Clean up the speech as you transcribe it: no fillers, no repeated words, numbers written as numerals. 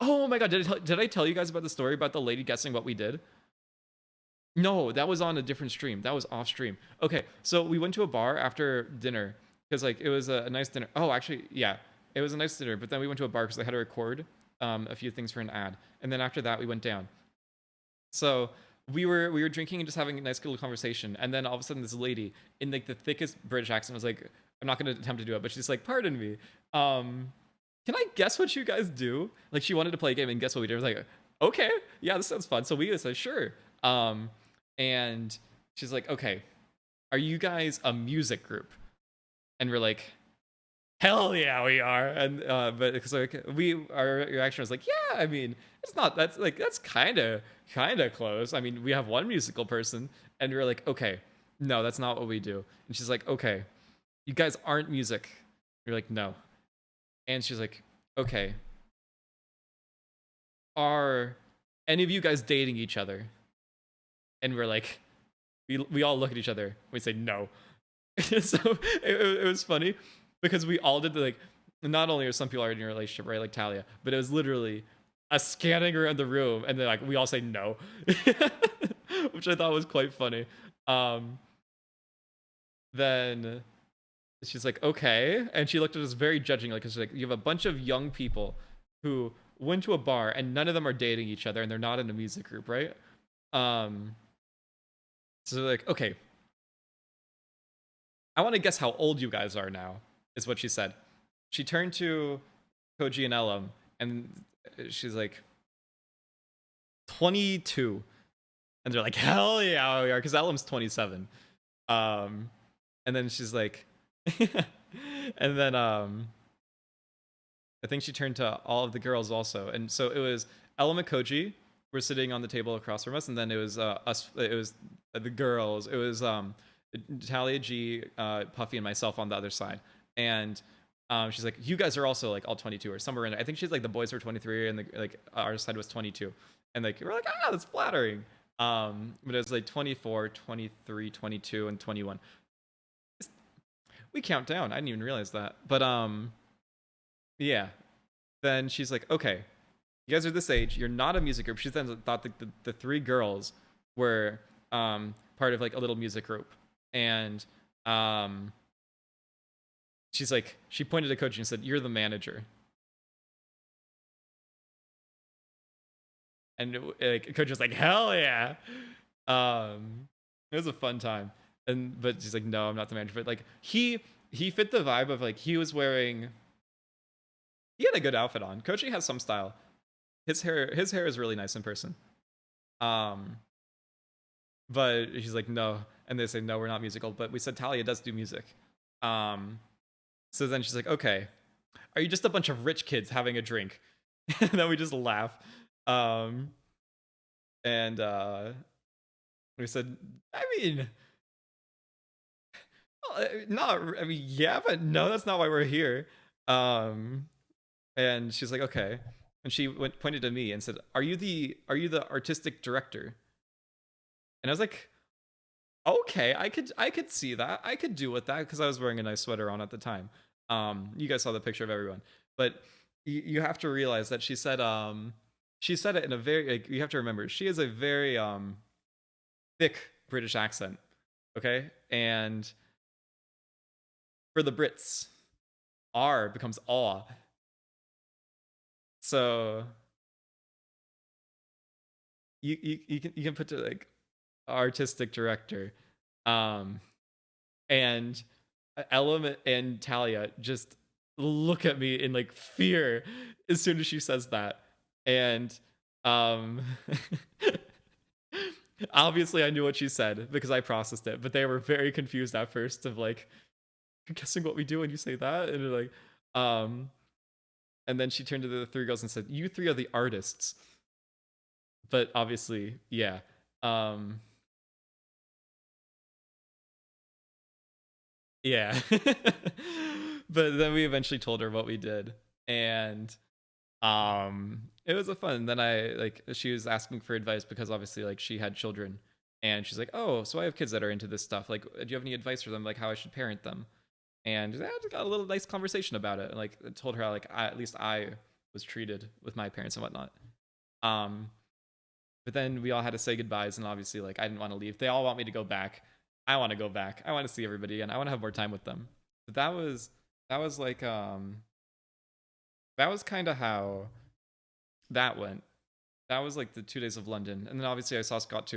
Oh my god, did I tell you guys about the story about the lady guessing what we did? No, that was on a different stream. That was off stream. Okay, so we went to a bar after dinner because like it was a nice dinner. Oh, actually, yeah, it was a nice dinner. But then we went to a bar because I had to record a few things for an ad, and then after that we went down. So we were drinking and just having a nice little conversation, and then all of a sudden this lady in like the thickest British accent was like, I'm not gonna attempt to do it, but she's like, pardon me, can I guess what you guys do? Like she wanted to play a game and guess what we did. I was like, okay, yeah, this sounds fun. So we said sure. Um, and she's like, okay, are you guys a music group? And we're like, hell yeah, we are. And but because like our reaction was like, yeah, I mean, it's not that's kind of close. I mean, we have one musical person, and we're like, okay, no, that's not what we do. And she's like, okay, you guys aren't music. You're like, no. And she's like, okay, are any of you guys dating each other? And we're like, we all look at each other. We say no. So it was funny because we all did like, not only are some people already in a relationship, right, like Talia, but it was literally a scanning around the room, and then like we all say no, which I thought was quite funny. Then she's like, okay, and she looked at us very judging, like, she's like, you have a bunch of young people who went to a bar and none of them are dating each other and they're not in a music group, right? Um, so they're like, okay, I want to guess how old you guys are now, is what she said. She turned to Koji and Elam, and she's like, 22. And they're like, hell yeah, we are, because Elam's 27. And then she's like, and then I think she turned to all of the girls also. And so it was Elam and Koji were sitting on the table across from us, and then it was us, it was the girls. It was Talia G, Puffy, and myself on the other side. And she's like, you guys are also like all 22 or somewhere in there. I think she's like, the boys were 23 and like our side was 22. And like we're like, ah, that's flattering. But it was like 24, 23, 22, and 21. We count down. I didn't even realize that. But yeah. Then she's like, okay, you guys are this age. You're not a music group. She then thought that the three girls were part of like a little music group. And she's like, she pointed to Coach and said, you're the manager. And like Coach was like, hell yeah. It was a fun time. But she's like, no, I'm not the manager. But like he fit the vibe of like, he had a good outfit on. Koji has some style. His hair is really nice in person. But she's like, no. And they say, no, we're not musical. But we said Talia does do music. So then she's like, okay, are you just a bunch of rich kids having a drink? And then we just laugh. And we said, I mean, not, I mean, yeah, but no, that's not why we're here. And she's like, okay. And she pointed to me and said, are you the artistic director? And I was like, okay, I could see that. I could do with that because I was wearing a nice sweater on at the time. You guys saw the picture of everyone, but you have to realize that she said it in a very, like, you have to remember, she has a very thick British accent, okay? And for the Brits, R becomes aw. So you can put to like artistic director, and Element and Talia just look at me in like fear as soon as she says that. And obviously I knew what she said because I processed it, but they were very confused at first of like, you're guessing what we do when you say that? And they're like, and then she turned to the three girls and said, you three are the artists. But obviously, yeah. Yeah. But then we eventually told her what we did. And it was a fun. Then I like, she was asking for advice because obviously like she had children, and she's like, oh, so I have kids that are into this stuff, like, do you have any advice for them, like how I should parent them? And I just got a little nice conversation about it, and like told her how like at least I was treated with my parents and whatnot. Um, but then we all had to say goodbyes, and obviously, like, I didn't want to leave. They all want me to go back. I want to go back. I want to see everybody again. I want to have more time with them. But that was like that was kind of how that went. That was like the 2 days of London, and then obviously I saw Scott too.